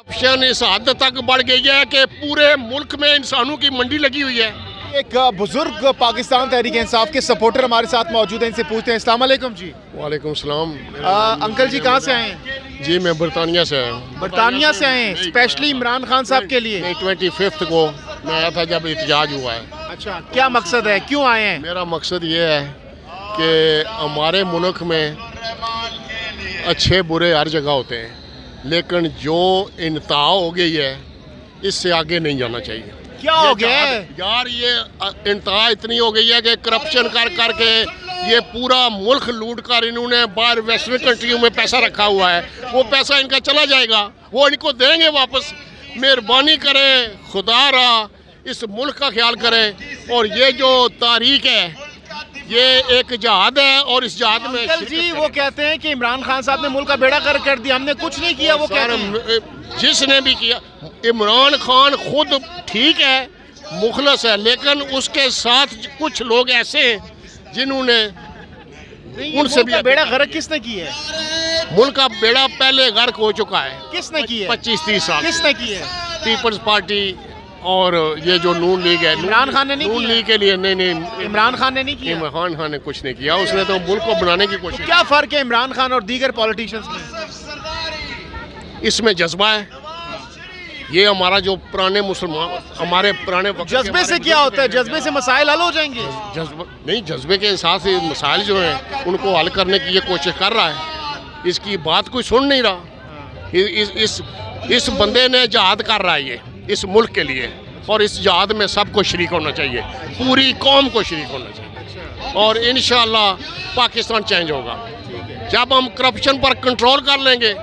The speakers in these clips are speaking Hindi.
करप्शन इस हद तक बढ़ गई है कि पूरे मुल्क में इंसानों की मंडी लगी हुई है। एक बुजुर्ग पाकिस्तान तहरीक इंसाफ के सपोर्टर हमारे साथ मौजूद हैं, इनसे पूछते हैं। अस्सलाम वालेकुम जी। वालेकुम सलाम। अंकल जी कहाँ से आए हैं? जी मैं बरतानिया से आया हूँ। बरतानिया से आए हैं स्पेशली इमरान खान साहब के लिए? नहीं, 25 को मैं आया था जब एहतजाज हुआ है। अच्छा, क्या मकसद है, क्यों आए हैं? मेरा मकसद ये है कि हमारे मुल्क में अच्छे बुरे हर जगह होते हैं, लेकिन जो इंतहा हो गई है इससे आगे नहीं जाना चाहिए। क्या हो गया है यार? ये इंतहा इतनी हो गई है कि करप्शन कर करके ये पूरा मुल्क लूट कर इन्होंने बाहर वेस्टर्न कंट्रियों में पैसा रखा हुआ है। वो पैसा इनका चला जाएगा, वो इनको देंगे वापस। मेहरबानी करें, खुदा रहा इस मुल्क का ख्याल करें। और ये जो तारीख है ये एक जहाद है, और इस जहाद में अंकल जी वो कहते हैं कि इमरान खान साहब ने मुल्क का बेड़ा गर्क कर दिया, हमने कुछ नहीं किया। वो कहते हैं जिसने भी किया, इमरान खान खुद ठीक है, मुखलस है, लेकिन उसके साथ कुछ लोग ऐसे हैं जिन्होंने उनसे भी बेड़ा गर्क किसने किया है? मुल्क का बेड़ा पहले गर्क हो चुका है। किसने किया? 25-30 साल किसने किया? पीपल्स पार्टी और ये जो नून लीग है। इमरान खान ने नहीं नून किया? लीग के लिए नहीं, इमरान खान ने नहीं किया। इमरान खान ने कुछ नहीं किया, उसने तो मुल्क को बनाने की कोशिश। क्या फर्क है इमरान खान और दीगर पॉलिटिशियंस में? इसमें जज्बा है। ये हमारा जो पुराने मुसलमान, हमारे पुराने जज्बे से क्या होता है? जज्बे से मसाइल हल हो जाएंगे? जज्बा नहीं, जज्बे के साथ ही मसाइल जो हैं उनको हल करने की ये कोशिश कर रहा है। इसकी बात कोई सुन नहीं रहा। इस बंदे ने जहाद कर रहा है ये इस मुल्क के लिए, और इस जहाद में सबको शरीक होना चाहिए, पूरी कौम को शरीक होना चाहिए। और इंशाअल्लाह पाकिस्तान चेंज होगा जब हम करप्शन पर कंट्रोल कर लेंगे।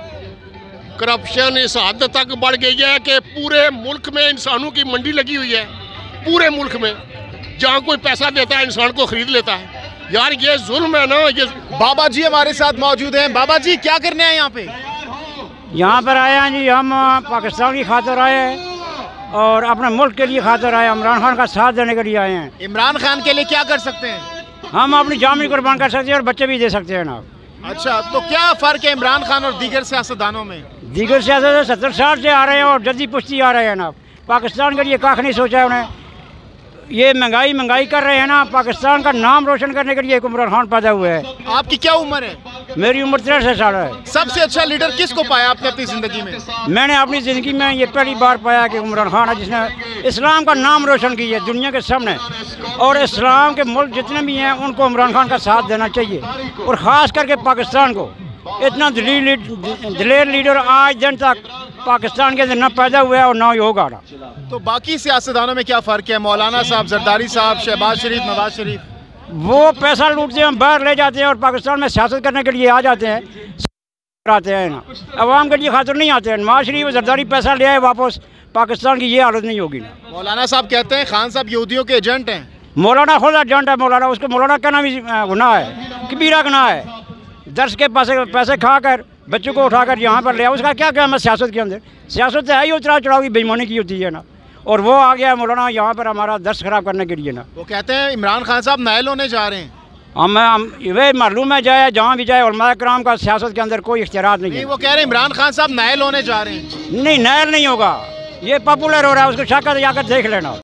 करप्शन इस हद तक बढ़ गई है कि पूरे मुल्क में इंसानों की मंडी लगी हुई है। पूरे मुल्क में जहाँ कोई पैसा देता है इंसान को खरीद लेता है। यार ये जुल्म है ना। ये बाबा जी हमारे साथ मौजूद हैं। बाबा जी क्या करने हैं यहाँ पे? यहाँ पर आए हैं जी, हम पाकिस्तान की खातिर आए हैं और अपने मुल्क के लिए खातिर आए, इमरान खान का साथ देने के लिए आए हैं। इमरान खान के लिए क्या कर सकते हैं? हम अपनी जान भी कुर्बान कर सकते हैं और बच्चे भी दे सकते हैं ना। अच्छा, तो क्या फ़र्क है इमरान खान और दीगर सियासतदानों में? दीगर सियासत 70 साल से आ रहे हैं और जल्दी पुश्ती आ रहे हैं ना। पाकिस्तान के लिए काख नहीं सोचा है उन्हें। ये महंगाई कर रहे हैं ना। पाकिस्तान का नाम रोशन करने के लिए इमरान खान पैदा हुए हैं। आपकी क्या उम्र है? मेरी उम्र 63 साल है। सबसे अच्छा लीडर किसको पाया आपने अपनी ज़िंदगी में? मैंने अपनी ज़िंदगी में ये पहली बार पाया कि इमरान खान है जिसने इस्लाम का नाम रोशन किया है दुनिया के सामने। और इस्लाम के मुल्क जितने भी हैं उनको इमरान खान का साथ देना चाहिए, और ख़ास करके पाकिस्तान को। इतना दिलेर लीडर आज दिन तक पाकिस्तान के अंदर न पैदा हुआ है और न ही होगा ना। तो बाकी सियासतदानों में क्या फ़र्क है? मौलाना साहब, जरदारी साहब, शहबाज शरीफ, नवाज शरीफ, वो पैसा लूटते हैं, बाहर ले जाते हैं और पाकिस्तान में सियासत करने के लिए आ जाते हैं, आते हैं ना। अवाम के लिए खातिर नहीं आते हैं। नवाज शरीफ जरदारी पैसा ले आए वापस, पाकिस्तान की ये हालत नहीं होगी ना। मौलाना साहब कहते हैं खान साहब यहूदियों के एजेंट हैं। मौलाना खुद एजेंट है। मौलाना, उसको मौलाना कहना भी गुनाह है, कबीरा गुनाह है। दर्श के पैसे खाकर बच्चों को उठाकर यहाँ पर ले आओ, उसका क्या काम है सियासत के अंदर? सियासत तो है ही उतराव चढ़ाव की बेईमानी की होती है ना। और वो आ गया मौलाना यहाँ पर हमारा दर्श खराब करने के लिए ना। वो कहते हैं इमरान खान साहब नायल होने जा रहे हैं। हम वे मालूम में जाए, जहाँ भी जाए, उलमा कराम का सियासत के अंदर कोई इख्तियार नहीं है। वो कह रहे हैं इमरान खान साहब नायल होने जा रहे हैं। नहीं, नायल नहीं होगा, ये पॉपुलर हो रहा है, उसको शाखा जाकर देख लेना।